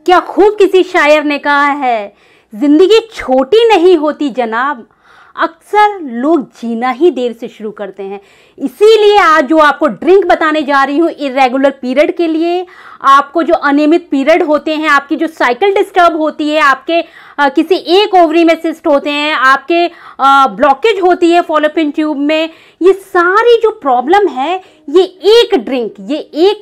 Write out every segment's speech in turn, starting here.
क्या खूब किसी शायर ने कहा है, जिंदगी छोटी नहीं होती जनाब, अक्सर लोग जीना ही देर से शुरू करते हैं। इसीलिए आज जो आपको ड्रिंक बताने जा रही हूँ इरेगुलर पीरियड के लिए, आपको जो अनियमित पीरियड होते हैं, आपकी जो साइकिल डिस्टर्ब होती है, आपके किसी एक ओवरी में सिस्ट होते हैं, आपके ब्लॉकेज होती है फॉलोपियन ट्यूब में, ये सारी जो प्रॉब्लम है, ये एक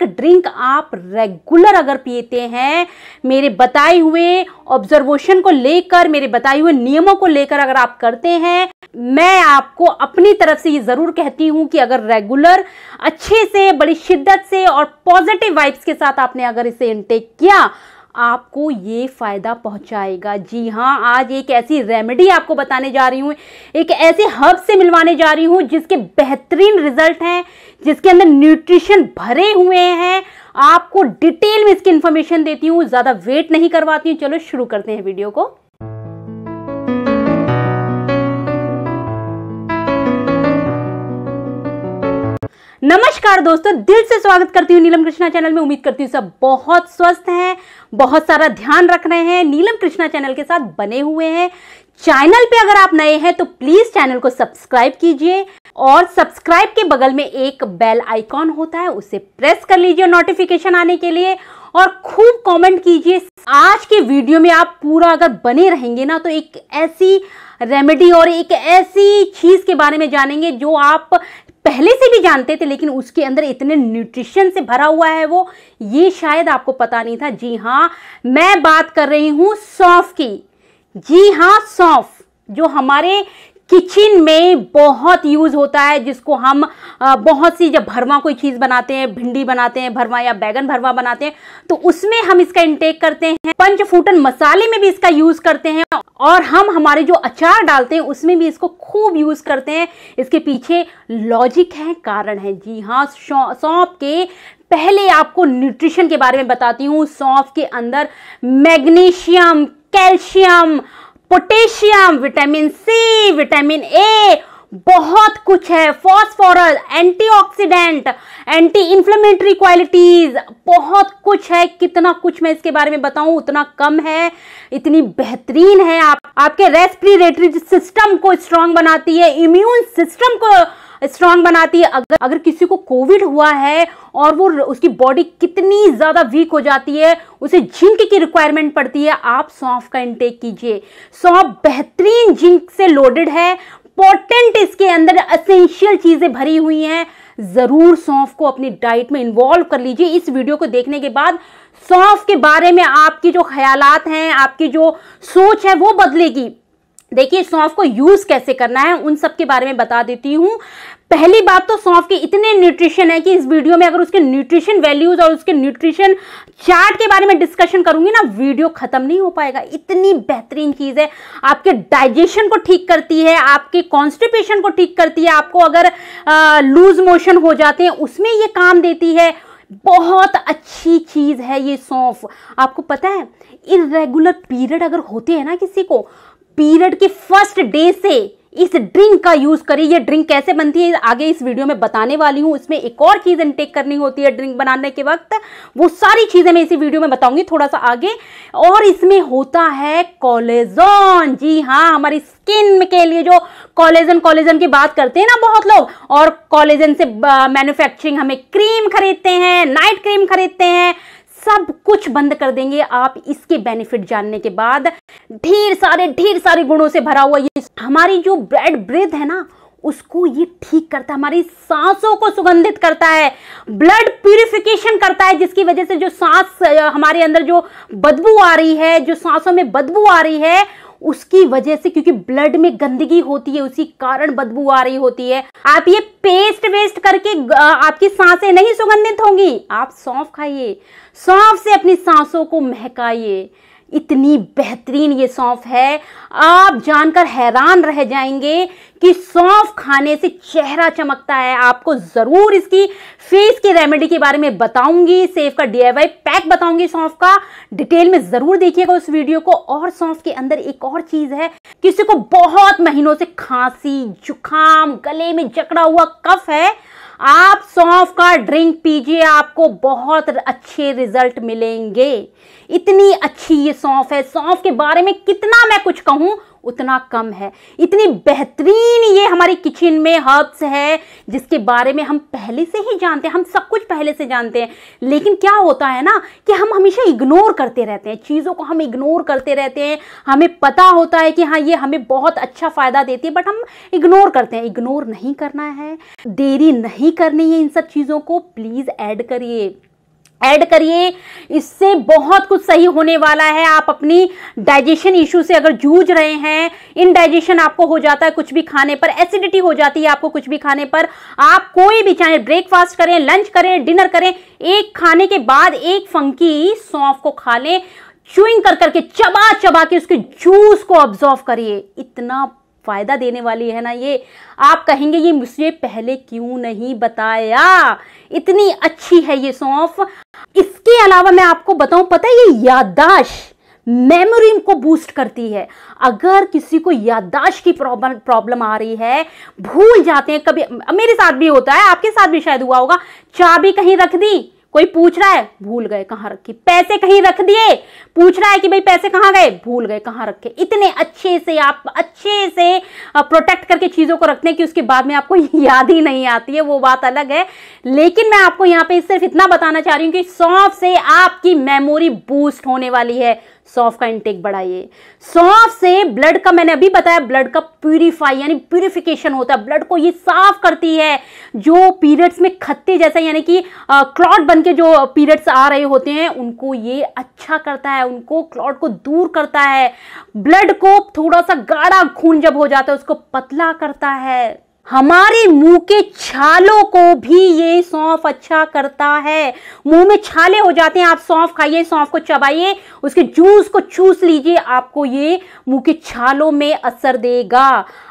ड्रिंक आप रेगुलर अगर पीते हैं, मेरे बताए हुए ऑब्जर्वेशन को लेकर, मेरे बताए हुए नियमों को लेकर अगर आप करते हैं, मैं आपको अपनी तरफ से ये जरूर कहती हूं कि अगर रेगुलर अच्छे से, बड़ी शिद्दत से और पॉजिटिव वाइब्स के साथ आपने अगर इसे इनटेक किया, आपको ये फायदा पहुंचाएगा। जी हाँ, आज एक ऐसी रेमेडी आपको बताने जा रही हूं, एक ऐसे हर्ब से मिलवाने जा रही हूं जिसके बेहतरीन रिजल्ट हैं, जिसके अंदर न्यूट्रिशन भरे हुए हैं। आपको डिटेल में इसकी इंफॉर्मेशन देती हूं, ज्यादा वेट नहीं करवाती हूं। चलो शुरू करते हैं वीडियो को। नमस्कार दोस्तों, दिल से स्वागत करती हूँ नीलम कृष्णा चैनल में। उम्मीद करती हूँ सब बहुत स्वस्थ हैं, बहुत सारा ध्यान रख रहे हैं, नीलम कृष्णा चैनल के साथ बने हुए हैं। चैनल पे अगर आप नए हैं तो प्लीज चैनल को सब्सक्राइब कीजिए और सब्सक्राइब के बगल में एक बेल आइकॉन होता है, उसे प्रेस कर लीजिए नोटिफिकेशन आने के लिए, और खूब कमेंट कीजिए। आज के वीडियो में आप पूरा अगर बने रहेंगे ना, तो एक ऐसी रेमेडी और एक ऐसी चीज के बारे में जानेंगे जो आप पहले से भी जानते थे, लेकिन उसके अंदर इतने न्यूट्रिशन से भरा हुआ है वो, ये शायद आपको पता नहीं था। जी हाँ, मैं बात कर रही हूं सौंफ की। जी हाँ, सौंफ जो हमारे किचन में बहुत यूज होता है, जिसको हम बहुत सी, जब भरवा कोई चीज बनाते हैं, भिंडी बनाते हैं भरवा या बैगन भरवा बनाते हैं, तो उसमें हम इसका इंटेक करते हैं। पंचफूटन मसाले में भी इसका यूज करते हैं, और हम हमारे जो अचार डालते हैं उसमें भी इसको खूब यूज करते हैं। इसके पीछे लॉजिक है, कारण है। जी हाँ, सौंफ के पहले आपको न्यूट्रिशन के बारे में बताती हूँ। सौंफ के अंदर magnesium, calcium, potassium, vitamin C, vitamin A, बहुत कुछ है, phosphorus, antioxidant, anti inflammatory qualities, बहुत कुछ है। कितना कुछ मैं इसके बारे में बताऊं उतना कम है, इतनी बेहतरीन है। आपके रेस्पिरेटरी सिस्टम को स्ट्रांग बनाती है, इम्यून सिस्टम को स्ट्रांग बनाती है। अगर किसी को कोविड हुआ है और वो उसकी बॉडी कितनी ज्यादा वीक हो जाती है, उसे जिंक की रिक्वायरमेंट पड़ती है, आप सौंफ का इंटेक कीजिए। सौंफ बेहतरीन जिंक से लोडेड है, पोटेंट, इसके अंदर एसेंशियल चीजें भरी हुई हैं। जरूर सौंफ को अपनी डाइट में इन्वॉल्व कर लीजिए। इस वीडियो को देखने के बाद सौंफ के बारे में आपकी जो ख्यालात हैं, आपकी जो सोच है, वो बदलेगी। देखिए, सौंफ को यूज कैसे करना है उन सब के बारे में बता देती हूँ। पहली बात तो सौंफ के इतने न्यूट्रिशन है कि इस वीडियो में अगर उसके न्यूट्रिशन वैल्यूज और उसके न्यूट्रिशन चार्ट के बारे में डिस्कशन करूंगी ना, वीडियो खत्म नहीं हो पाएगा। इतनी बेहतरीन चीज है, आपके डाइजेशन को ठीक करती है, आपके कॉन्स्टिपेशन को ठीक करती है, आपको अगर लूज मोशन हो जाते हैं उसमें ये काम देती है। बहुत अच्छी चीज है ये सौंफ। आपको पता है, इर्रेगुलर पीरियड अगर होते हैं ना किसी को, पीरियड के फर्स्ट डे से इस ड्रिंक का यूज करिए। ये ड्रिंक कैसे बनती है आगे इस वीडियो में बताने वाली हूं। इसमें एक और चीज इनटेक करनी होती है ड्रिंक बनाने के वक्त, वो सारी चीजें मैं इसी वीडियो में बताऊंगी थोड़ा सा आगे। और इसमें होता है कोलेजन। जी हाँ, हमारी स्किन के लिए जो कोलेजन की बात करते हैं ना बहुत लोग, और कोलेजन से मैन्युफैक्चरिंग हमें क्रीम खरीदते हैं, नाइट क्रीम खरीदते हैं, सब कुछ बंद कर देंगे आप इसके बेनिफिट जानने के बाद। ढेर सारे गुणों से भरा हुआ ये हमारी जो बैड ब्रेथ है ना, उसको ये ठीक करता है, हमारी सांसों को सुगंधित करता है, ब्लड प्यूरिफिकेशन करता है, जिसकी वजह से जो सांस हमारे अंदर जो बदबू आ रही है, जो सांसों में बदबू आ रही है, उसकी वजह से, क्योंकि ब्लड में गंदगी होती है, उसी कारण बदबू आ रही होती है। आप ये पेस्ट वेस्ट करके आपकी सांसें नहीं सुगंधित होंगी। आप सौंफ खाइए, सौंफ से अपनी सांसों को महकाइए। इतनी बेहतरीन ये सौंफ है, आप जानकर हैरान रह जाएंगे कि सौंफ खाने से चेहरा चमकता है। आपको जरूर इसकी फेस की रेमेडी के बारे में बताऊंगी, सेफ का DIY पैक बताऊंगी सौंफ का, डिटेल में जरूर देखिएगा उस वीडियो को। और सौंफ के अंदर एक और चीज है, किसी को बहुत महीनों से खांसी, जुकाम, गले में जकड़ा हुआ कफ है, आप सौंफ का ड्रिंक पीजिए, आपको बहुत अच्छे रिजल्ट मिलेंगे। इतनी अच्छी ये सौंफ है, सौंफ के बारे में कितना मैं कुछ कहूं उतना कम है। इतनी बेहतरीन ये हमारी किचन में हर्ब्स है जिसके बारे में हम पहले से ही जानते हैं, हम सब कुछ पहले से जानते हैं। लेकिन क्या होता है ना कि हम हमेशा इग्नोर करते रहते हैं, चीज़ों को हम इग्नोर करते रहते हैं। हमें पता होता है कि हाँ ये हमें बहुत अच्छा फायदा देती है, बट हम इग्नोर करते हैं। इग्नोर नहीं करना है, देरी नहीं करनी है, इन सब चीज़ों को प्लीज़ ऐड करिए। इससे बहुत कुछ सही होने वाला है। आप अपनी डाइजेशन इशू से अगर जूझ रहे हैं, इनडाइजेशन आपको हो जाता है कुछ भी खाने पर, एसिडिटी हो जाती है आपको कुछ भी खाने पर, आप कोई भी चाहे ब्रेकफास्ट करें, लंच करें, डिनर करें, एक खाने के बाद एक फंकी सौंफ को खा लें, च्यूइंग कर करके चबा चबा के उसके जूस को ऑब्जॉर्व करिए। इतना फायदा देने वाली है ना ये, आप कहेंगे ये मुझे पहले क्यों नहीं बताया। इतनी अच्छी है ये सौंफ। इसके अलावा मैं आपको बताऊं, पता है ये याददाश्त, मेमोरी को बूस्ट करती है। अगर किसी को याददाश्त की प्रॉब्लम आ रही है, भूल जाते हैं कभी, मेरे साथ भी होता है, आपके साथ भी शायद हुआ होगा, चाबी कहीं रख दी, कोई पूछ रहा है भूल गए कहां रखी, पैसे कहीं रख दिए, पूछ रहा है कि भाई पैसे कहां गए, भूल गए कहां रखे। इतने अच्छे से आप अच्छे से प्रोटेक्ट करके चीजों को रखते हैं कि उसके बाद में आपको याद ही नहीं आती है, वो बात अलग है। लेकिन मैं आपको यहाँ पे सिर्फ इतना बताना चाह रही हूँ कि सौंफ से आपकी मेमोरी बूस्ट होने वाली है। सौंफ का इंटेक बढ़ाइए। सौंफ से ब्लड का, मैंने अभी बताया, ब्लड का प्यूरिफाई यानी प्यूरिफिकेशन होता है, ब्लड को ये साफ करती है। जो पीरियड्स में खत्ते जैसा यानी कि क्लॉट बनके जो पीरियड्स आ रहे होते हैं उनको ये अच्छा करता है, उनको क्लॉट को दूर करता है। ब्लड को थोड़ा सा गाढ़ा खून जब हो जाता है उसको पतला करता है। हमारे मुंह के छालों को भी ये सौंफ अच्छा करता है। मुंह में छाले हो जाते हैं, आप सौंफ खाइए, सौंफ को चबाइए, उसके जूस को चूस लीजिए, आपको ये मुंह के छालों में असर देगा।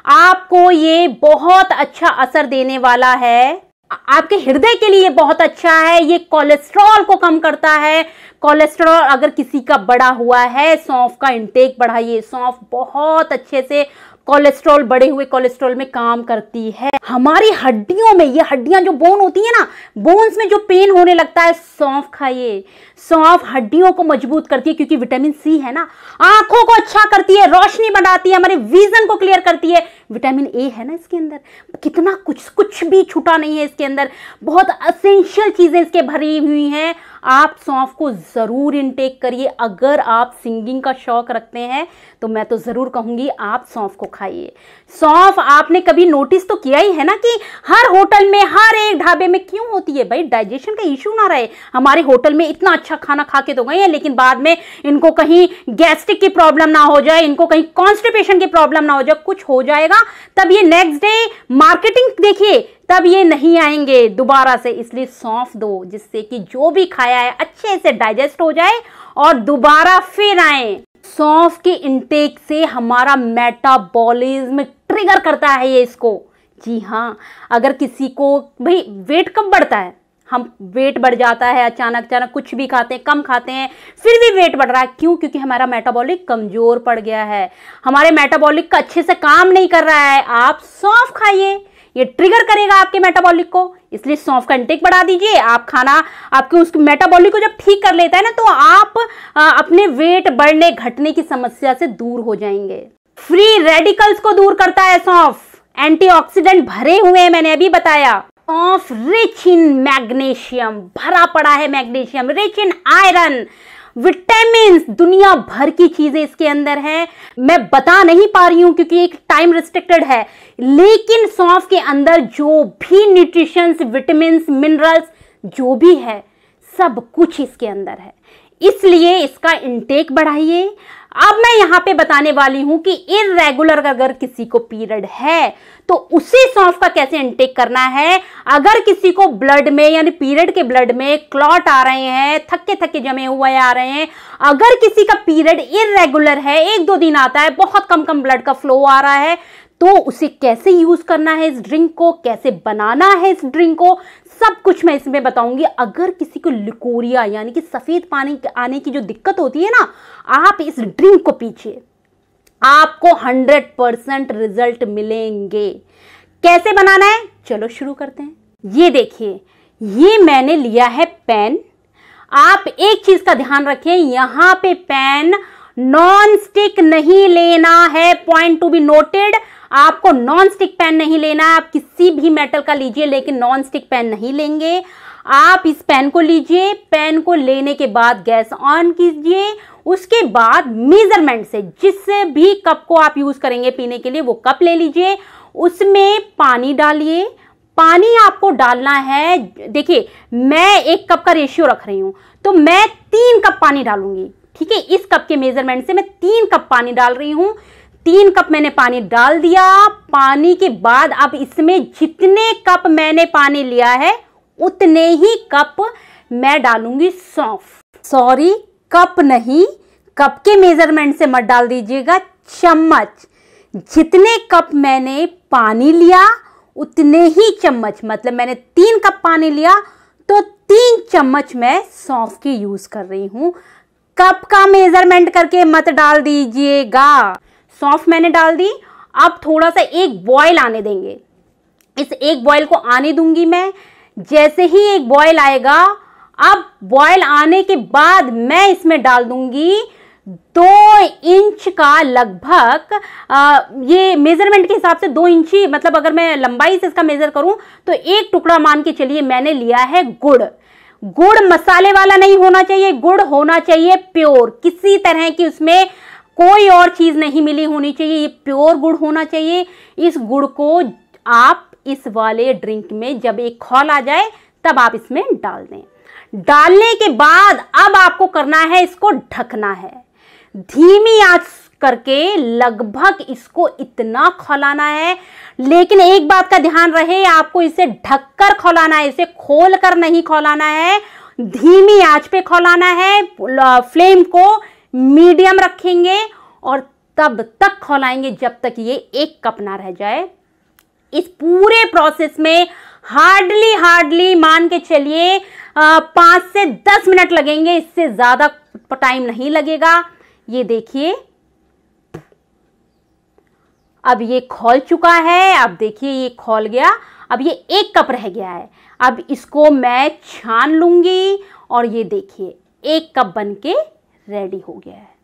आपको ये बहुत अच्छा असर देने वाला है। आपके हृदय के लिए बहुत अच्छा है। ये कोलेस्ट्रॉल को कम करता है। कोलेस्ट्रॉल अगर किसी का बढ़ा हुआ है, सौंफ का इंटेक बढ़ाइए। सौंफ बहुत अच्छे से कोलेस्ट्रॉल, बढ़े हुए कोलेस्ट्रॉल में काम करती है। हमारी हड्डियों में, ये हड्डियां जो बोन होती है ना, बोन्स में जो पेन होने लगता है, सौंफ खाइए। सौंफ हड्डियों को मजबूत करती है क्योंकि विटामिन सी है ना। आंखों को अच्छा करती है, रोशनी बढ़ाती है, हमारे विजन को क्लियर करती है। विटामिन ए है ना इसके अंदर, कितना कुछ भी छूटा नहीं है इसके अंदर, बहुत एसेंशियल चीजें इसके भरी हुई हैं। आप सौंफ को जरूर इनटेक करिए। अगर आप सिंगिंग का शौक रखते हैं तो मैं तो जरूर कहूंगी आप सौंफ को खाइए। सौंफ आपने कभी नोटिस तो किया ही है ना कि हर होटल में, हर एक ढाबे में क्यों होती है भाई, डाइजेशन का इश्यू ना रहे। हमारे होटल में इतना अच्छा खाना खा के तो गए हैं, लेकिन बाद में इनको कहीं गैस्ट्रिक की प्रॉब्लम ना हो जाए, इनको कहीं कॉन्स्टिपेशन की प्रॉब्लम ना हो जाए, कुछ हो जाएगा तब ये नेक्स्ट डे मार्केटिंग देखिए, तब ये नहीं आएंगे दोबारा से। इसलिए सौंफ दो जिससे कि जो भी खाया है अच्छे से डाइजेस्ट हो जाए और दोबारा फिर आए। सौंफ के इंटेक से हमारा मेटाबॉलिज्म ट्रिगर करता है ये इसको। जी हाँ, अगर किसी को भाई वेट कब बढ़ता है, हम वेट बढ़ जाता है अचानक कुछ भी खाते हैं, कम खाते हैं, फिर भी वेट बढ़ रहा है। क्यों? क्योंकि हमारा मेटाबॉलिक कमजोर पड़ गया है, हमारे मेटाबॉलिक का अच्छे से काम नहीं कर रहा है। आप सौंफ खाइए, ये ट्रिगर करेगा आपके मेटाबॉलिक को। इसलिए सौंफ का इंटेक बढ़ा दीजिए। आप खाना आपके उस मेटाबॉलिक को जब ठीक कर लेता है ना, तो आप अपने वेट बढ़ने घटने की समस्या से दूर हो जाएंगे। फ्री रेडिकल्स को दूर करता है सौंफ, एंटीऑक्सीडेंट भरे हुए हैं, मैंने अभी बताया। सौंफ रिच इन मैग्नीशियम, भरा पड़ा है magnesium, rich in iron, vitamin, दुनिया भर की चीजें इसके अंदर हैं। मैं बता नहीं पा रही हूं क्योंकि एक टाइम रिस्ट्रिक्टेड है, लेकिन सौंफ के अंदर जो भी न्यूट्रिशंस, विटामिन, मिनरल्स जो भी है, सब कुछ इसके अंदर है। इसलिए इसका इंटेक बढ़ाइए। अब मैं यहां पे बताने वाली हूं कि इर्रेगुलर अगर किसी को पीरियड है तो उसे सौंफ का कैसे इंटेक करना है। अगर किसी को ब्लड में यानी पीरियड के ब्लड में क्लॉट आ रहे हैं, थक्के थक्के जमे हुए आ रहे हैं, अगर किसी का पीरियड इर्रेगुलर है, 1-2 दिन आता है, बहुत कम ब्लड का फ्लो आ रहा है, तो उसे कैसे यूज करना है इस ड्रिंक को, कैसे बनाना है इस ड्रिंक को, सब कुछ मैं इसमें बताऊंगी। अगर किसी को लिकोरिया यानी कि सफेद पानी आने की जो दिक्कत होती है ना, आप इस ड्रिंक को पीजिए, आपको 100% रिजल्ट मिलेंगे। कैसे बनाना है, चलो शुरू करते हैं। ये देखिए, ये मैंने लिया है पेन। आप एक चीज का ध्यान रखें, यहां पे पेन नॉन स्टिक नहीं लेना है, पॉइंट टू बी नोटेड। आपको नॉन स्टिक पेन नहीं लेना है, आप किसी भी मेटल का लीजिए लेकिन नॉन स्टिक पेन नहीं लेंगे। आप इस पेन को लीजिए, पेन को लेने के बाद गैस ऑन कीजिए, उसके बाद मेजरमेंट से जिस भी कप को आप यूज करेंगे पीने के लिए वो कप ले लीजिए, उसमें पानी डालिए। पानी आपको डालना है, देखिए मैं 1 कप का रेशियो रख रही हूं तो मैं 3 कप पानी डालूंगी, ठीक है। इस कप के मेजरमेंट से मैं 3 कप पानी डाल रही हूं। 3 कप मैंने पानी डाल दिया। पानी के बाद अब इसमें जितने कप मैंने पानी लिया है उतने ही कप मैं डालूंगी सौंफ। सॉरी, कप नहीं, कप के मेजरमेंट से मत डाल दीजिएगा, चम्मच। जितने कप मैंने पानी लिया उतने ही चम्मच, मतलब मैंने 3 कप पानी लिया तो 3 चम्मच मैं सौंफ की यूज कर रही हूं। कप का मेजरमेंट करके मत डाल दीजिएगा। सौंफ मैंने डाल दी। अब थोड़ा सा एक बॉयल आने देंगे। इस एक बॉयल को आने दूंगी मैं। जैसे ही एक बॉयल आएगा, अब बॉयल आने के बाद मैं इसमें डाल दूंगी 2 इंच का लगभग, ये मेजरमेंट के हिसाब से 2 इंची, मतलब अगर मैं लंबाई से इसका मेजर करूं तो 1 टुकड़ा मान के चलिए मैंने लिया है गुड़। गुड़ मसाले वाला नहीं होना चाहिए, गुड़ होना चाहिए प्योर, किसी तरह की उसमें कोई और चीज नहीं मिली होनी चाहिए, ये प्योर गुड़ होना चाहिए। इस गुड़ को आप इस वाले ड्रिंक में जब एक खौल आ जाए तब आप इसमें डाल दें। डालने के बाद अब आपको करना है, इसको ढकना है धीमी आंच करके, लगभग इसको इतना खौलाना है। लेकिन एक बात का ध्यान रहे, आपको इसे ढककर खौलाना है, इसे खोलकर नहीं खौलाना है, धीमी आंच पे खौलाना है। फ्लेम को मीडियम रखेंगे और तब तक खौलाएंगे जब तक ये 1 कप ना रह जाए। इस पूरे प्रोसेस में हार्डली मान के चलिए 5 से 10 मिनट लगेंगे, इससे ज्यादा टाइम नहीं लगेगा। ये देखिए अब ये खौल चुका है। अब देखिए ये खौल गया। अब ये 1 कप रह गया है। अब इसको मैं छान लूंगी और ये देखिए 1 कप बनके रेडी हो गया है।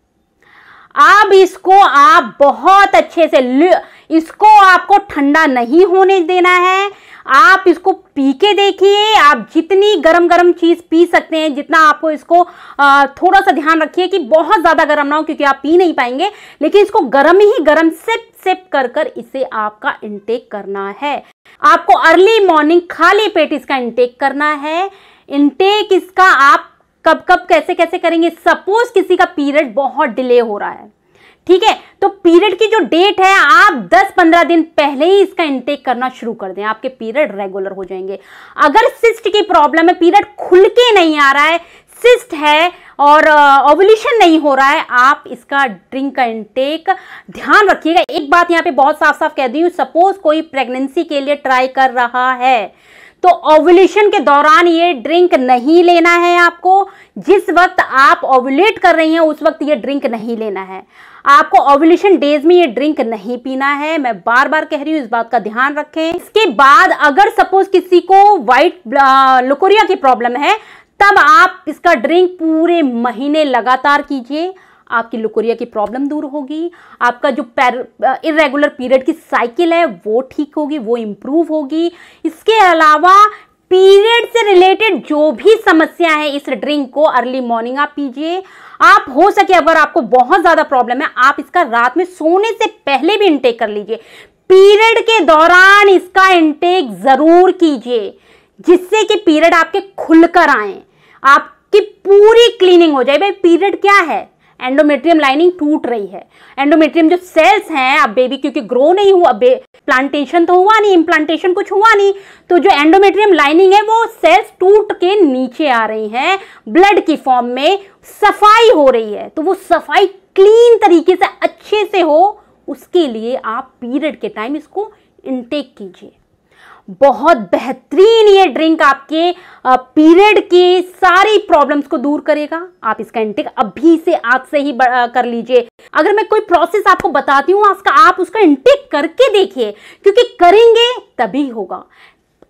अब इसको आप बहुत अच्छे से, इसको आपको ठंडा नहीं होने देना है। आप इसको पी के देखिए। आप जितनी गरम गरम चीज पी सकते हैं, जितना आपको इसको थोड़ा सा ध्यान रखिए कि बहुत ज्यादा गरम ना हो, क्योंकि आप पी नहीं पाएंगे। लेकिन इसको गरम ही गरम सिप सिप कर कर इसे आपका इंटेक करना है। आपको अर्ली मॉर्निंग खाली पेट इसका इंटेक करना है। इंटेक इसका आप कब कब कैसे कैसे करेंगे। सपोज किसी का पीरियड बहुत डिले हो रहा है, ठीक है, तो पीरियड की जो डेट है आप 10-15 दिन पहले ही इसका इंटेक करना शुरू कर दें, आपके पीरियड रेगुलर हो जाएंगे। अगर सिस्ट की प्रॉब्लम है, पीरियड खुल के नहीं आ रहा है, सिस्ट है और ओव्यूलेशन नहीं हो रहा है, आप इसका ड्रिंक का इंटेक ध्यान रखिएगा। एक बात यहां पे बहुत साफ साफ कह दी हूं, सपोज कोई प्रेगनेंसी के लिए ट्राई कर रहा है तो ओव्यूलेशन के दौरान ये ड्रिंक नहीं लेना है आपको। जिस वक्त आप ओव्यूलेट कर रही हैं उस वक्त ये ड्रिंक नहीं लेना है आपको। ओव्यूलेशन डेज में ये ड्रिंक नहीं पीना है, मैं बार बार कह रही हूं, इस बात का ध्यान रखें। इसके बाद अगर सपोज किसी को वाइट लुकोरिया की प्रॉब्लम है, तब आप इसका ड्रिंक पूरे महीने लगातार कीजिए, आपकी लुकोरिया की प्रॉब्लम दूर होगी। आपका जो इरेगुलर पीरियड की साइकिल है वो ठीक होगी, वो इंप्रूव होगी। इसके अलावा पीरियड से रिलेटेड जो भी समस्या है, इस ड्रिंक को अर्ली मॉर्निंग आप पीजिए। आप हो सके अगर आपको बहुत ज्यादा प्रॉब्लम है, आप इसका रात में सोने से पहले भी इंटेक कर लीजिए। पीरियड के दौरान इसका इंटेक जरूर कीजिए, जिससे कि पीरियड आपके खुलकर आए, आपकी पूरी क्लीनिंग हो जाए। भाई पीरियड क्या है, एंडोमेट्रियम लाइनिंग टूट रही है, एंडोमेट्रियम जो सेल्स हैं, अब बेबी क्योंकि ग्रो नहीं हुआ, प्लांटेशन तो हुआ नहीं, इम्प्लांटेशन कुछ हुआ नहीं, तो जो एंडोमेट्रियम लाइनिंग है वो सेल्स टूट के नीचे आ रही हैं, ब्लड की फॉर्म में सफाई हो रही है। तो वो सफाई क्लीन तरीके से अच्छे से हो, उसके लिए आप पीरियड के टाइम इसको इनटेक कीजिए। बहुत बेहतरीन ये ड्रिंक आपके पीरियड की सारी प्रॉब्लम्स को दूर करेगा। आप इसका इंटेक अभी से आज से ही कर लीजिए। अगर मैं कोई प्रोसेस आपको बताती हूँ, आप उसका इंटेक करके देखिए, क्योंकि करेंगे तभी होगा।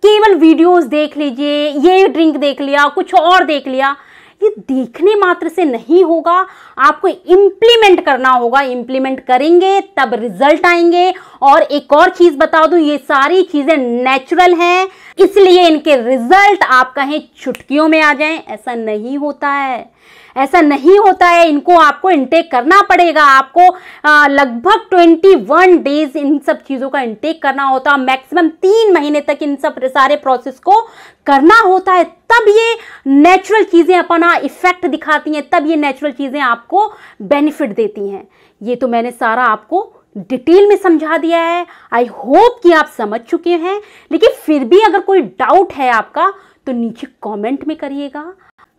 केवल वीडियोस देख लीजिए, ये ड्रिंक देख लिया, कुछ और देख लिया, ये देखने मात्र से नहीं होगा, आपको इंप्लीमेंट करना होगा। इंप्लीमेंट करेंगे तब रिजल्ट आएंगे। और एक और चीज बता दूं, ये सारी चीजें नेचुरल हैं, इसलिए इनके रिजल्ट आप कहें चुटकियों में आ जाएं, ऐसा नहीं होता है। ऐसा नहीं होता है, इनको आपको इंटेक करना पड़ेगा। आपको लगभग 21 डेज इन सब चीजों का इंटेक करना होता है। मैक्सिमम 3 महीने तक इन सब सारे प्रोसेस को करना होता है, तब ये नेचुरल चीजें अपना इफेक्ट दिखाती हैं, तब ये नेचुरल चीजें आपको बेनिफिट देती हैं। ये तो मैंने सारा आपको डिटेल में समझा दिया है। आई होप कि आप समझ चुके हैं, लेकिन फिर भी अगर कोई डाउट है आपका तो नीचे कमेंट में करिएगा।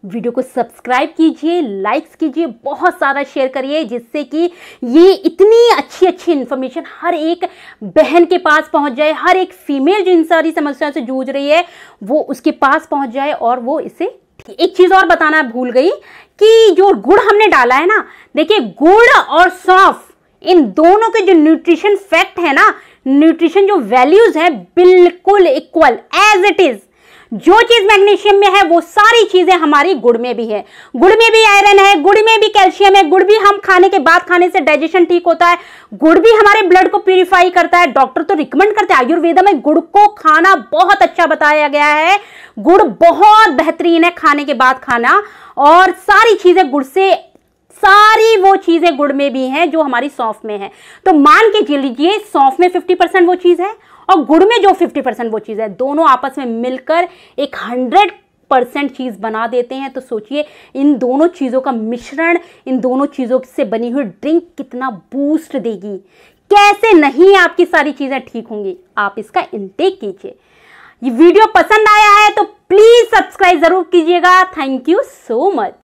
वीडियो को सब्सक्राइब कीजिए, लाइक्स कीजिए, बहुत सारा शेयर करिए, जिससे कि ये इतनी अच्छी अच्छी इंफॉर्मेशन हर एक बहन के पास पहुंच जाए, हर एक फीमेल जो इन सारी समस्याओं से जूझ रही है वो उसके पास पहुंच जाए और वो इसे। एक चीज और बताना भूल गई कि जो गुड़ हमने डाला है ना, देखिए गुड़ और सौंफ इन दोनों के जो न्यूट्रिशन फैक्ट है ना, न्यूट्रिशन जो वैल्यूज है बिल्कुल इक्वल एज इट इज। जो चीज मैग्नीशियम में है वो सारी चीजें हमारी गुड़ में भी है। गुड़ में भी आयरन है, गुड़ में भी कैल्शियम है, गुड़ भी हम खाने के बाद खाने से डाइजेशन ठीक होता है, गुड़ भी हमारे ब्लड को प्यूरिफाई करता है। डॉक्टर तो रिकमेंड करते हैं, आयुर्वेदा में गुड़ को खाना बहुत अच्छा बताया गया है। गुड़ बहुत बेहतरीन है खाने के बाद खाना, और सारी चीजें गुड़ से, सारी वो चीजें गुड़ में भी हैं जो हमारी सौंफ में है। तो मान के लीजिए सौंफ में 50% वो चीज है और गुड़ में जो 50% वो चीज है, दोनों आपस में मिलकर एक 100% चीज बना देते हैं। तो सोचिए इन दोनों चीजों का मिश्रण, इन दोनों चीजों से बनी हुई ड्रिंक कितना बूस्ट देगी, कैसे नहीं आपकी सारी चीजें ठीक होंगी। आप इसका इंटेक कीजिए। ये वीडियो पसंद आया है तो प्लीज सब्सक्राइब जरूर कीजिएगा। Thank you so much.